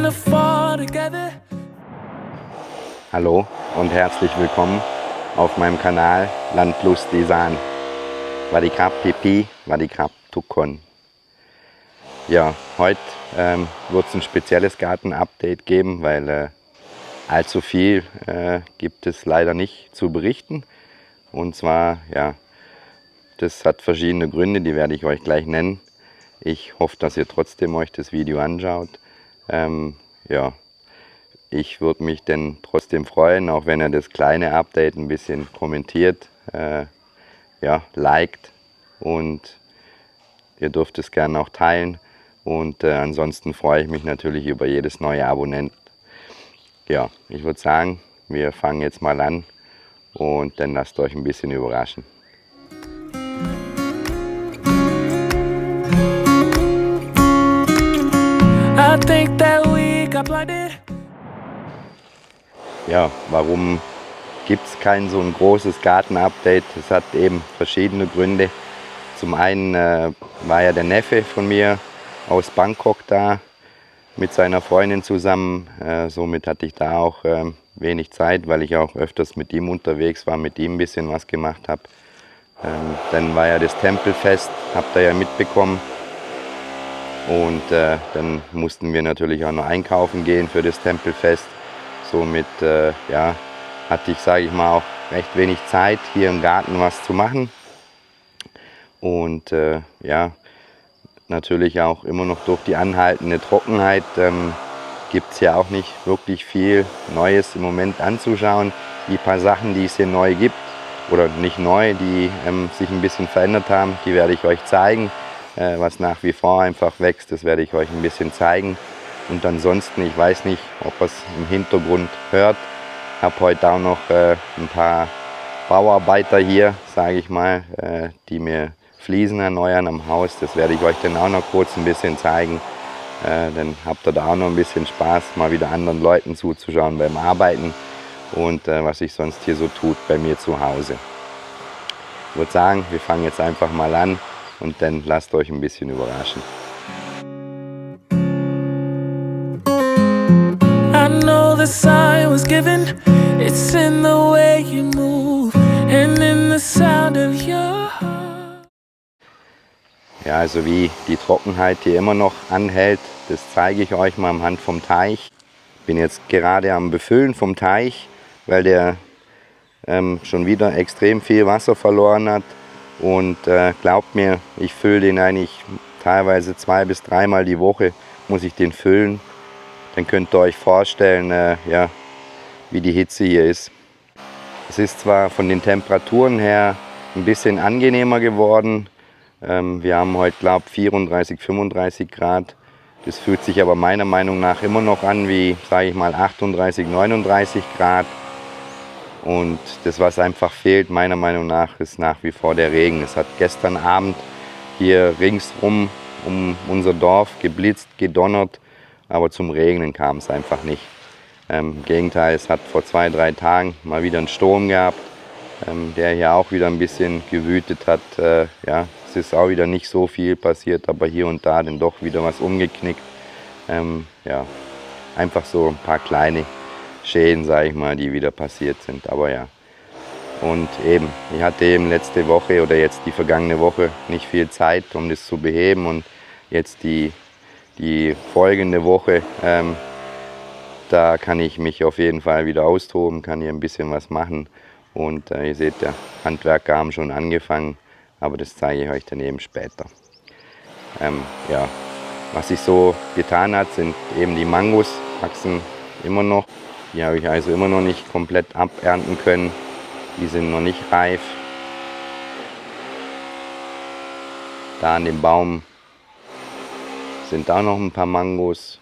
gonna fall together. Hallo und herzlich willkommen auf meinem Kanal Land Plus Design. Vadikap Pipi, Vadikap Tukon. Ja, heute wird es ein spezielles Garten-Update geben, weil allzu viel gibt es leider nicht zu berichten. Und zwar, ja, das hat verschiedene Gründe, die werde ich euch gleich nennen. Ich hoffe, dass ihr trotzdem euch das Video anschaut. Ja, ich würde mich denn trotzdem freuen, auch wenn ihr das kleine Update ein bisschen kommentiert, ja, liked, und ihr dürft es gerne auch teilen. Und ansonsten freue ich mich natürlich über jedes neue Abonnent. Ja, ich würde sagen, wir fangen jetzt mal an und dann lasst euch ein bisschen überraschen. I think that we got blinded. Ja, warum gibt es kein so ein großes Garten-Update? Es hat eben verschiedene Gründe. Zum einen war ja der Neffe von mir aus Bangkok da mit seiner Freundin zusammen. Somit hatte ich da auch wenig Zeit, weil ich auch öfters mit ihm unterwegs war, mit ihm ein bisschen was gemacht habe. Dann war ja das Tempelfest, habt ihr ja mitbekommen. Und dann mussten wir natürlich auch noch einkaufen gehen für das Tempelfest. Somit ja, hatte ich, sage ich mal, auch recht wenig Zeit, hier im Garten was zu machen. Und ja, natürlich auch immer noch durch die anhaltende Trockenheit gibt es ja auch nicht wirklich viel Neues im Moment anzuschauen. Die paar Sachen, die es hier neu gibt, oder nicht neu, die sich ein bisschen verändert haben, die werde ich euch zeigen. Was nach wie vor einfach wächst, das werde ich euch ein bisschen zeigen. Und ansonsten, ich weiß nicht, ob ihr es im Hintergrund hört, ich habe heute auch noch ein paar Bauarbeiter hier, sage ich mal, die mir Fliesen erneuern am Haus. Das werde ich euch dann auch noch kurz ein bisschen zeigen. Dann habt ihr da auch noch ein bisschen Spaß, mal wieder anderen Leuten zuzuschauen beim Arbeiten und was sich sonst hier so tut bei mir zu Hause. Ich würde sagen, wir fangen jetzt einfach mal an und dann lasst euch ein bisschen überraschen. I know the sign was given. It's in the way you move and in the sound of your heart. Ja, also wie die Trockenheit hier immer noch anhält, das zeige ich euch mal anhand vom Teich. Ich bin jetzt gerade am Befüllen vom Teich, weil der schon wieder extrem viel Wasser verloren hat. Und glaubt mir, ich fülle den eigentlich teilweise 2- bis 3-mal die Woche, muss ich den füllen. Dann könnt ihr euch vorstellen, ja, wie die Hitze hier ist. Es ist zwar von den Temperaturen her ein bisschen angenehmer geworden. Wir haben heute, glaube ich, 34, 35 Grad. Das fühlt sich aber meiner Meinung nach immer noch an wie, sage ich mal, 38, 39 Grad. Und das, was einfach fehlt, meiner Meinung nach, ist nach wie vor der Regen. Es hat gestern Abend hier ringsrum um unser Dorf geblitzt, gedonnert, aber zum Regnen kam es einfach nicht. Im Gegenteil, es hat vor 2, 3 Tagen mal wieder einen Sturm gehabt, der hier auch wieder ein bisschen gewütet hat. Ja, es ist auch wieder nicht so viel passiert, aber hier und da dann doch wieder was umgeknickt. Ja, einfach so ein paar kleine Schäden, sage ich mal, die wieder passiert sind, aber ja. Und eben, ich hatte eben letzte Woche oder jetzt die vergangene Woche nicht viel Zeit, um das zu beheben, und jetzt die folgende Woche, da kann ich mich auf jeden Fall wieder austoben, kann hier ein bisschen was machen, und ihr seht, der Handwerker haben schon angefangen, aber das zeige ich euch dann eben später. Ja, was sich so getan hat, sind eben die Mangos, wachsen immer noch. Die habe ich also immer noch nicht komplett abernten können. Die sind noch nicht reif. Da an dem Baum sind auch noch ein paar Mangos.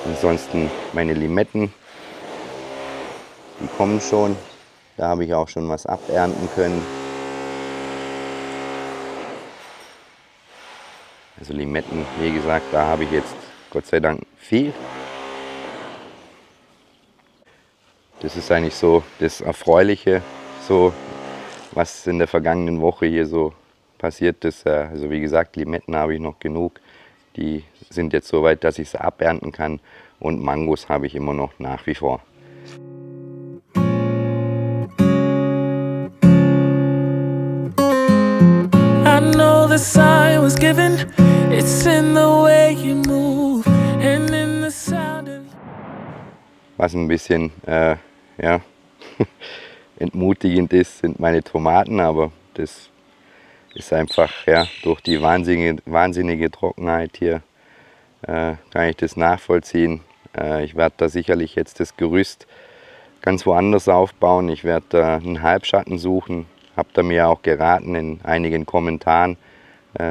Ansonsten meine Limetten, die kommen schon. Da habe ich auch schon was abernten können. Also Limetten, wie gesagt, da habe ich jetzt Gott sei Dank viel. Das ist eigentlich so das Erfreuliche, so was in der vergangenen Woche hier so passiert ist. Also wie gesagt, Limetten habe ich noch genug. Die sind jetzt so weit, dass ich sie abernten kann. Und Mangos habe ich immer noch nach wie vor. I know the sign was given. It's in the way you move and in the sound of. Was ein bisschen ja, entmutigend ist, sind meine Tomaten, aber das ist einfach ja, durch die wahnsinnige Trockenheit hier kann ich das nachvollziehen. Ich werde da sicherlich jetzt das Gerüst ganz woanders aufbauen. Ich werde da einen Halbschatten suchen. Habt ihr mir auch geraten in einigen Kommentaren.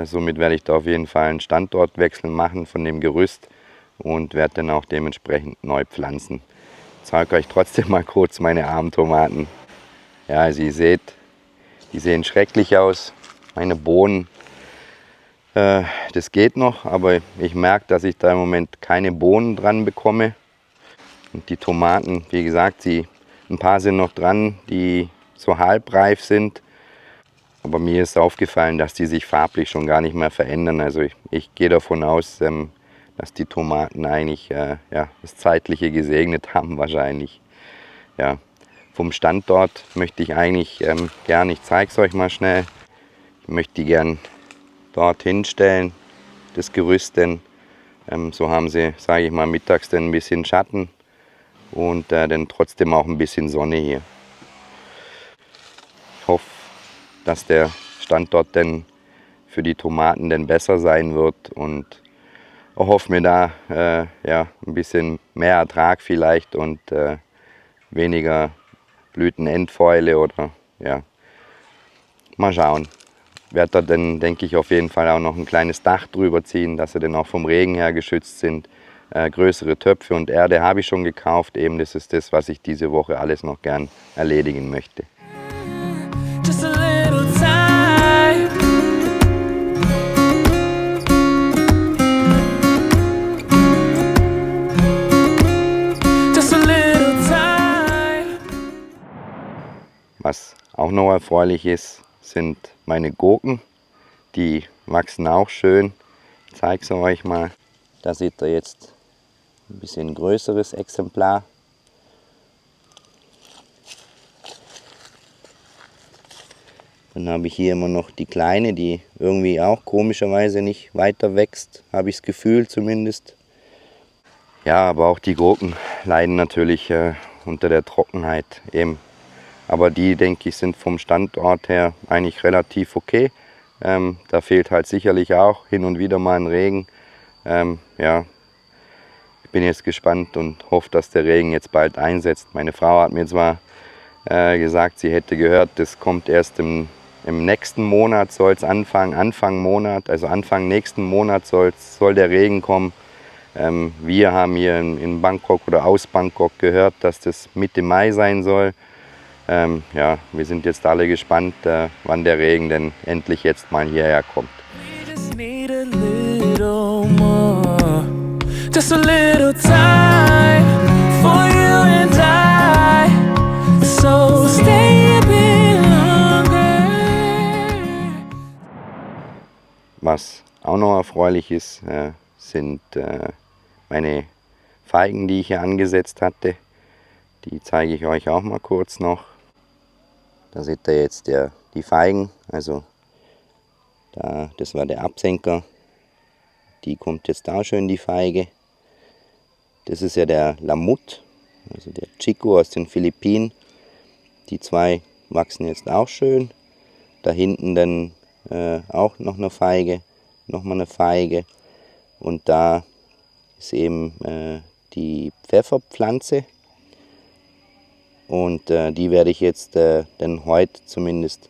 Somit werde ich da auf jeden Fall einen Standortwechsel machen von dem Gerüst und werde dann auch dementsprechend neu pflanzen. Ich zeige euch trotzdem mal kurz meine armen Tomaten. Ja, also ihr seht, die sehen schrecklich aus. Meine Bohnen, das geht noch, aber ich merke, dass ich da im Moment keine Bohnen dran bekomme. Und die Tomaten, wie gesagt, ein paar sind noch dran, die so halbreif sind. Aber mir ist aufgefallen, dass die sich farblich schon gar nicht mehr verändern. Also ich gehe davon aus, dass die Tomaten eigentlich ja, das Zeitliche gesegnet haben wahrscheinlich. Ja. Vom Standort möchte ich eigentlich gern, ich zeige es euch mal schnell, ich möchte die gern dort hinstellen, das Gerüst denn. So haben sie, sage ich mal, mittags dann ein bisschen Schatten und dann trotzdem auch ein bisschen Sonne hier. Ich hoffe, dass der Standort dann für die Tomaten dann besser sein wird und hoffe mir da ja, ein bisschen mehr Ertrag vielleicht und weniger Blütenendfäule oder ja, mal schauen. Werde da dann, denke ich, auf jeden Fall auch noch ein kleines Dach drüber ziehen, dass sie dann auch vom Regen her geschützt sind. Größere Töpfe und Erde habe ich schon gekauft. Eben das ist das, was ich diese Woche alles noch gern erledigen möchte. Just a little time. Just a little time. Was auch noch erfreulich ist, sind meine Gurken. Die wachsen auch schön. Ich zeige es euch mal. Da seht ihr jetzt ein bisschen größeres Exemplar. Dann habe ich hier immer noch die kleine, die irgendwie auch komischerweise nicht weiter wächst, habe ich das Gefühl zumindest. Ja, aber auch die Gurken leiden natürlich unter der Trockenheit eben. Aber die, denke ich, sind vom Standort her eigentlich relativ okay. Da fehlt halt sicherlich auch hin und wieder mal ein Regen. Ja, ich bin jetzt gespannt und hoffe, dass der Regen jetzt bald einsetzt. Meine Frau hat mir zwar gesagt, sie hätte gehört, das kommt erst im nächsten Monat, soll es Anfang nächsten Monat soll der Regen kommen. Wir haben hier in Bangkok oder aus Bangkok gehört, dass das Mitte Mai sein soll. Ja, wir sind jetzt alle gespannt, wann der Regen denn endlich jetzt mal hierher kommt. We just need a little more. Just a little time for you and I. So stay a bit longer. Was auch noch erfreulich ist, sind meine Feigen, die ich hier angesetzt hatte. Die zeige ich euch auch mal kurz noch. Da seht ihr jetzt die Feigen, also das war der Absenker. Die kommt jetzt da schön, die Feige. Das ist ja der Lamut, also der Chico aus den Philippinen. Die zwei wachsen jetzt auch schön. Da hinten dann auch noch eine Feige, nochmal eine Feige. Und da ist eben die Pfefferpflanze. Und die werde ich jetzt dann heute zumindest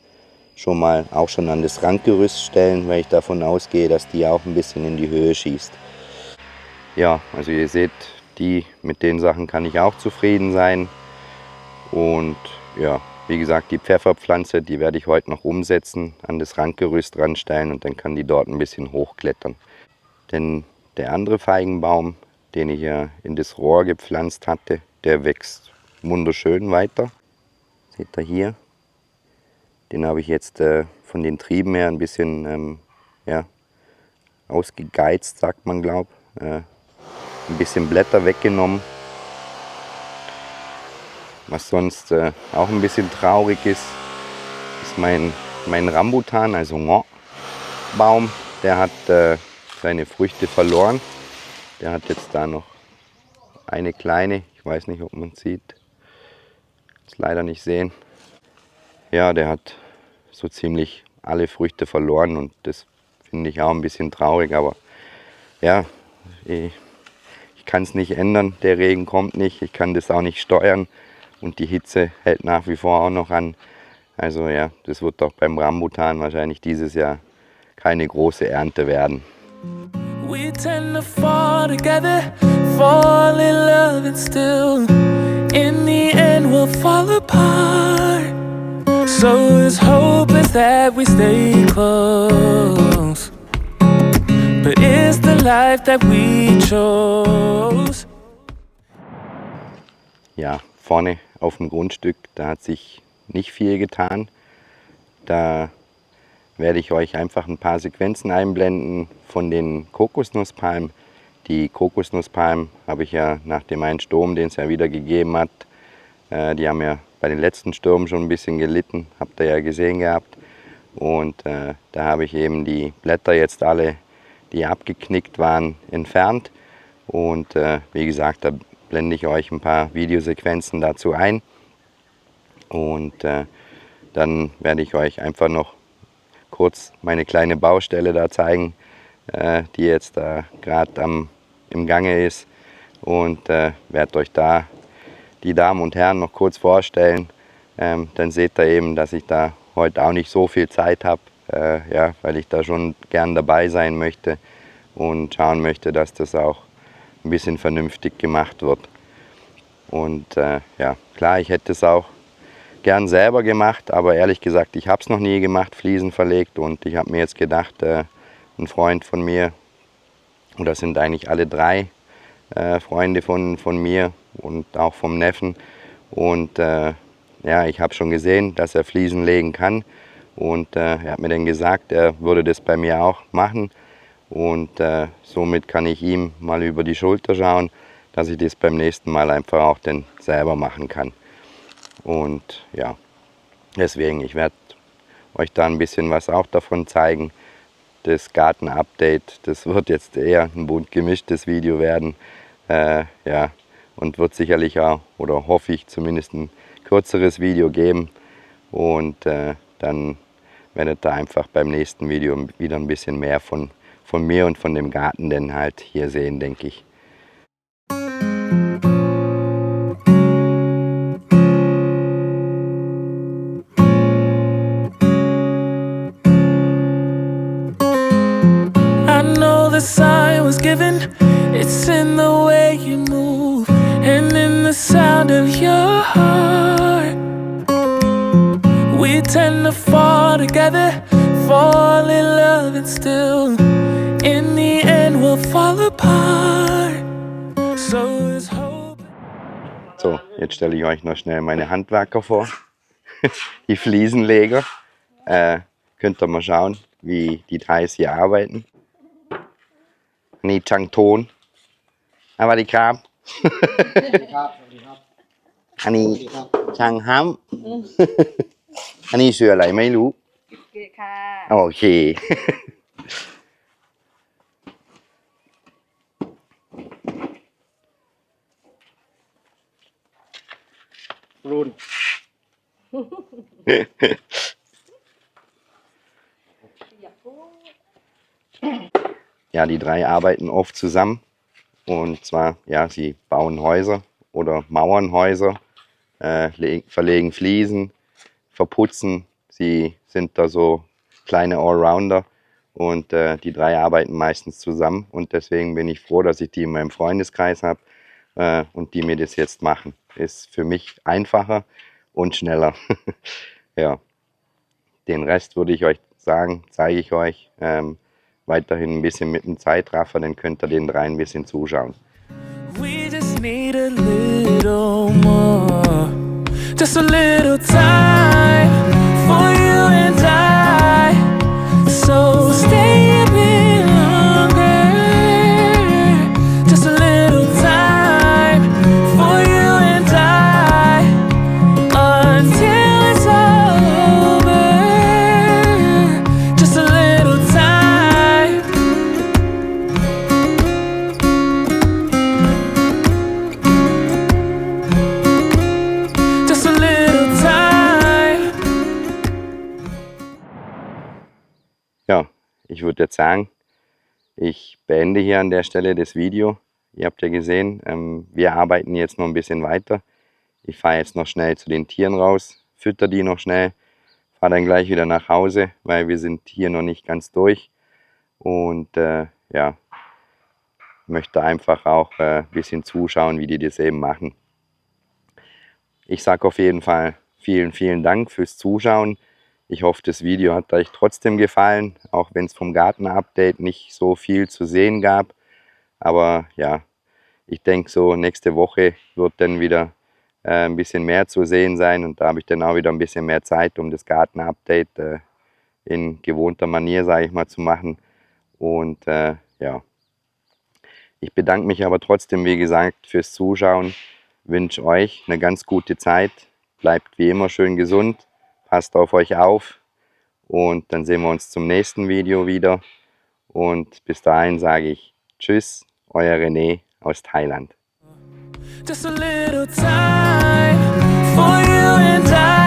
schon an das Randgerüst stellen, weil ich davon ausgehe, dass die auch ein bisschen in die Höhe schießt. Ja, also ihr seht, mit den Sachen kann ich auch zufrieden sein. Und ja, wie gesagt, die Pfefferpflanze, die werde ich heute noch umsetzen, an das Randgerüst ranstellen und dann kann die dort ein bisschen hochklettern. Denn der andere Feigenbaum, den ich ja in das Rohr gepflanzt hatte, der wächst wunderschön weiter. Seht ihr hier? Den habe ich jetzt von den Trieben her ein bisschen ja, ausgegeizt, sagt man, glaub. Ein bisschen Blätter weggenommen. Was sonst auch ein bisschen traurig ist, ist mein Rambutan, also Ngo-Baum. Der hat seine Früchte verloren. Der hat jetzt da noch eine kleine, ich weiß nicht, ob man es sieht, ist leider nicht sehen. Ja, der hat so ziemlich alle Früchte verloren und das finde ich auch ein bisschen traurig, aber ja, ich kann es nicht ändern, der Regen kommt nicht, ich kann das auch nicht steuern und die Hitze hält nach wie vor auch noch an. Also ja, das wird doch beim Rambutan wahrscheinlich dieses Jahr keine große Ernte werden. We tend to fall together, fall in love and still in the end we'll fall apart. So as hope is that we stay close, but it's the life that we chose. Ja, vorne auf dem Grundstück, da hat sich nicht viel getan. Da werde ich euch einfach ein paar Sequenzen einblenden von den Kokosnusspalmen. Die Kokosnusspalmen habe ich ja nach dem einen Sturm, den es ja wieder gegeben hat, die haben ja bei den letzten Stürmen schon ein bisschen gelitten, habt ihr ja gesehen gehabt. Und da habe ich eben die Blätter jetzt alle, die abgeknickt waren, entfernt. Und wie gesagt, da blende ich euch ein paar Videosequenzen dazu ein. Und dann werde ich euch einfach noch kurz meine kleine Baustelle da zeigen, die jetzt da gerade im Gange ist. Und werde euch da die Damen und Herren noch kurz vorstellen. Dann seht ihr eben, dass ich da heute auch nicht so viel Zeit habe, ja, weil ich da schon gern dabei sein möchte und schauen möchte, dass das auch ein bisschen vernünftig gemacht wird. Und ja, klar, ich hätte es auch gern selber gemacht, aber ehrlich gesagt, ich habe es noch nie gemacht, Fliesen verlegt, und ich habe mir jetzt gedacht, ein Freund von mir, oder sind eigentlich alle drei Freunde von mir und auch vom Neffen, und ja, ich habe schon gesehen, dass er Fliesen legen kann, und er hat mir dann gesagt, er würde das bei mir auch machen, und somit kann ich ihm mal über die Schulter schauen, dass ich das beim nächsten Mal einfach auch dann selber machen kann. Und ja, deswegen, ich werde euch da ein bisschen was auch davon zeigen. Das Garten-Update, das wird jetzt eher ein bunt gemischtes Video werden. Ja, und wird sicherlich auch, oder hoffe ich zumindest, ein kürzeres Video geben. Und dann werdet ihr einfach beim nächsten Video wieder ein bisschen mehr von mir und von dem Garten denn halt hier sehen, denke ich. The sign was given, it's in the way you move and in the sound of your heart. We tend to fall together, fall in love and still in the end we'll fall apart. So is hope. So, jetzt stelle ich euch noch schnell meine Handwerker vor, die Fliesenleger. Könnt ihr mal schauen, wie die Thais hier arbeiten. นี่ช่างโทนสวัสดีครับ อันนี้ช่างฮัม อันนี้ชื่ออะไรไม่รู้ เกะค่ะ โอเค รุน Ja, die drei arbeiten oft zusammen, und zwar, ja, sie bauen Häuser oder mauern Häuser, verlegen Fliesen, verputzen. Sie sind da so kleine Allrounder, und die drei arbeiten meistens zusammen, und deswegen bin ich froh, dass ich die in meinem Freundeskreis habe und die mir das jetzt machen. Ist für mich einfacher und schneller. Ja, den Rest würde ich euch sagen, zeige ich euch. Weiterhin ein bisschen mit dem Zeitraffer, dann könnt ihr den drei ein bisschen zuschauen. We just need a little more, just a little time for you and I. ich würde jetzt sagen, ich beende hier an der Stelle das Video. Ihr habt ja gesehen, wir arbeiten jetzt noch ein bisschen weiter. Ich fahre jetzt noch schnell zu den Tieren raus, fütter die noch schnell, fahre dann gleich wieder nach Hause, weil wir sind hier noch nicht ganz durch. Und ja, möchte einfach auch ein bisschen zuschauen, wie die das eben machen. Ich sage auf jeden Fall vielen, vielen Dank fürs Zuschauen. Ich hoffe, das Video hat euch trotzdem gefallen, auch wenn es vom Garten-Update nicht so viel zu sehen gab. Aber ja, ich denke so nächste Woche wird dann wieder ein bisschen mehr zu sehen sein und da habe ich dann auch wieder ein bisschen mehr Zeit, um das Garten-Update in gewohnter Manier, sage ich mal, zu machen. Und ja, ich bedanke mich aber trotzdem, wie gesagt, fürs Zuschauen. Wünsche euch eine ganz gute Zeit. Bleibt wie immer schön gesund. Passt auf euch auf. Und dann sehen wir uns zum nächsten Video wieder. Und bis dahin sage ich Tschüss, euer René aus Thailand. Just a little time for you and I.